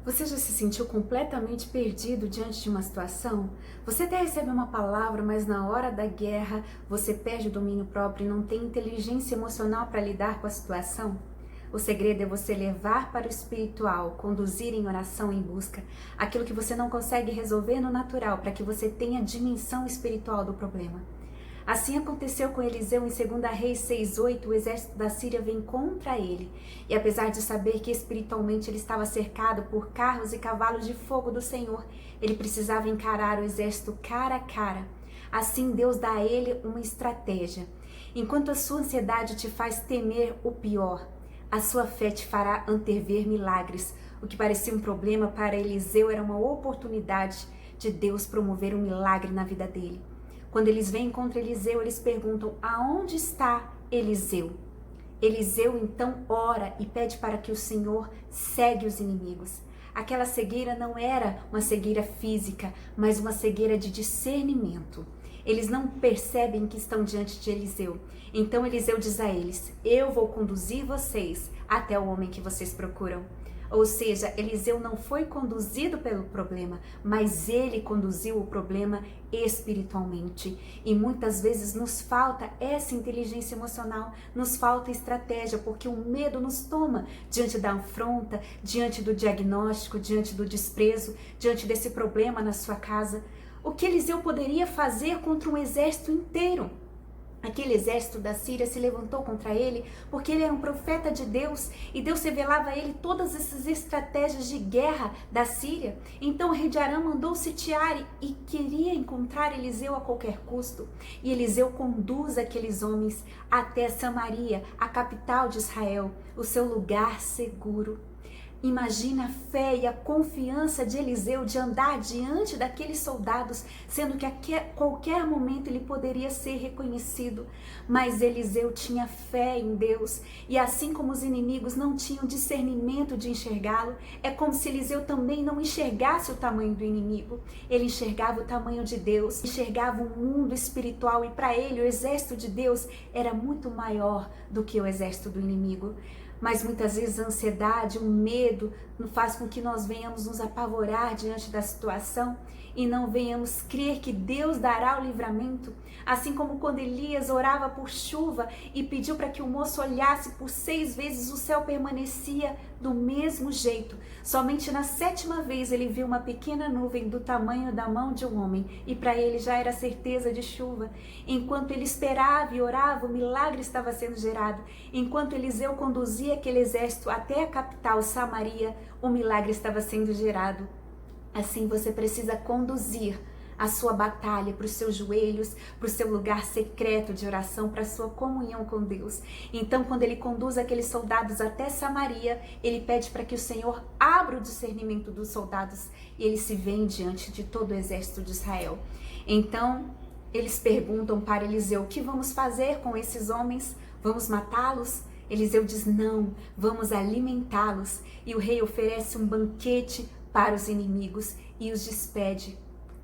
Você já se sentiu completamente perdido diante de uma situação? Você até recebe uma palavra, mas na hora da guerra você perde o domínio próprio e não tem inteligência emocional para lidar com a situação? O segredo é você levar para o espiritual, conduzir em oração em busca aquilo que você não consegue resolver no natural, para que você tenha a dimensão espiritual do problema. Assim aconteceu com Eliseu em 2 Reis 6:8, o exército da Síria vem contra ele. E apesar de saber que espiritualmente ele estava cercado por carros e cavalos de fogo do Senhor, ele precisava encarar o exército cara a cara. Assim Deus dá a ele uma estratégia. Enquanto a sua ansiedade te faz temer o pior, a sua fé te fará antever milagres. O que parecia um problema para Eliseu era uma oportunidade de Deus promover um milagre na vida dele. Quando eles vêm contra Eliseu, eles perguntam: aonde está Eliseu? Eliseu então ora e pede para que o Senhor cegue os inimigos. Aquela cegueira não era uma cegueira física, mas uma cegueira de discernimento. Eles não percebem que estão diante de Eliseu. Então Eliseu diz a eles: eu vou conduzir vocês até o homem que vocês procuram. Ou seja, Eliseu não foi conduzido pelo problema, mas ele conduziu o problema espiritualmente. E muitas vezes nos falta essa inteligência emocional, nos falta estratégia, porque o medo nos toma diante da afronta, diante do diagnóstico, diante do desprezo, diante desse problema na sua casa. O que Eliseu poderia fazer contra um exército inteiro? Aquele exército da Síria se levantou contra ele porque ele era um profeta de Deus e Deus revelava a ele todas essas estratégias de guerra da Síria. Então o rei de Aram mandou sitiar e queria encontrar Eliseu a qualquer custo. E Eliseu conduz aqueles homens até Samaria, a capital de Israel, o seu lugar seguro. Imagina a fé e a confiança de Eliseu de andar diante daqueles soldados, sendo que a qualquer momento ele poderia ser reconhecido. Mas Eliseu tinha fé em Deus, e assim como os inimigos não tinham discernimento de enxergá-lo, é como se Eliseu também não enxergasse o tamanho do inimigo. Ele enxergava o tamanho de Deus, enxergava um mundo espiritual, e para ele o exército de Deus era muito maior do que o exército do inimigo. Mas muitas vezes a ansiedade, o medo faz com que nós venhamos nos apavorar diante da situação e não venhamos crer que Deus dará o livramento. Assim como quando Elias orava por chuva e pediu para que o moço olhasse por 6 vezes, o céu permanecia do mesmo jeito. Somente na 7ª vez ele viu uma pequena nuvem do tamanho da mão de um homem e para ele já era certeza de chuva. Enquanto ele esperava e orava, o milagre estava sendo gerado. Enquanto Eliseu conduzia aquele exército até a capital, Samaria, o milagre estava sendo gerado. Assim você precisa conduzir a sua batalha para os seus joelhos, para o seu lugar secreto de oração, para a sua comunhão com Deus. Então, quando ele conduz aqueles soldados até Samaria, ele pede para que o Senhor abra o discernimento dos soldados e eles se veem diante de todo o exército de Israel. Então, eles perguntam para Eliseu: o que vamos fazer com esses homens? Vamos matá-los? Eliseu diz: não, vamos alimentá-los. E o rei oferece um banquete para os inimigos e os despede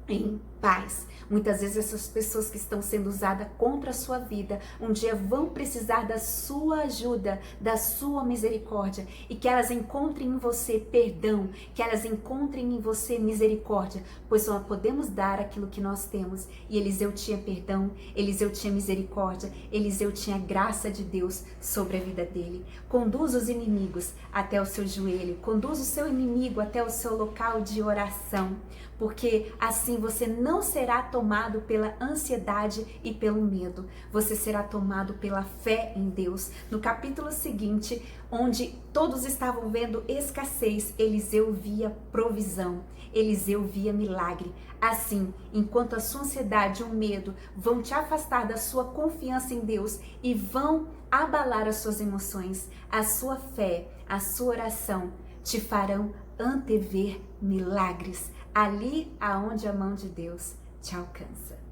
em paz. Muitas vezes essas pessoas que estão sendo usadas contra a sua vida, um dia vão precisar da sua ajuda, da sua misericórdia, e que elas encontrem em você perdão, que elas encontrem em você misericórdia, pois só podemos dar aquilo que nós temos. E Eliseu tinha perdão, Eliseu tinha misericórdia, Eliseu tinha graça de Deus sobre a vida dele. Conduz os inimigos até o seu joelho, conduz o seu inimigo até o seu local de oração, porque assim você não será tomado pela ansiedade e pelo medo, você será tomado pela fé em Deus. No capítulo seguinte, onde todos estavam vendo escassez, Eliseu via provisão, Eliseu via milagre. Assim, enquanto a sua ansiedade e o medo vão te afastar da sua confiança em Deus e vão abalar as suas emoções, a sua fé, a sua oração te farão antever milagres ali aonde a mão de Deus te alcança.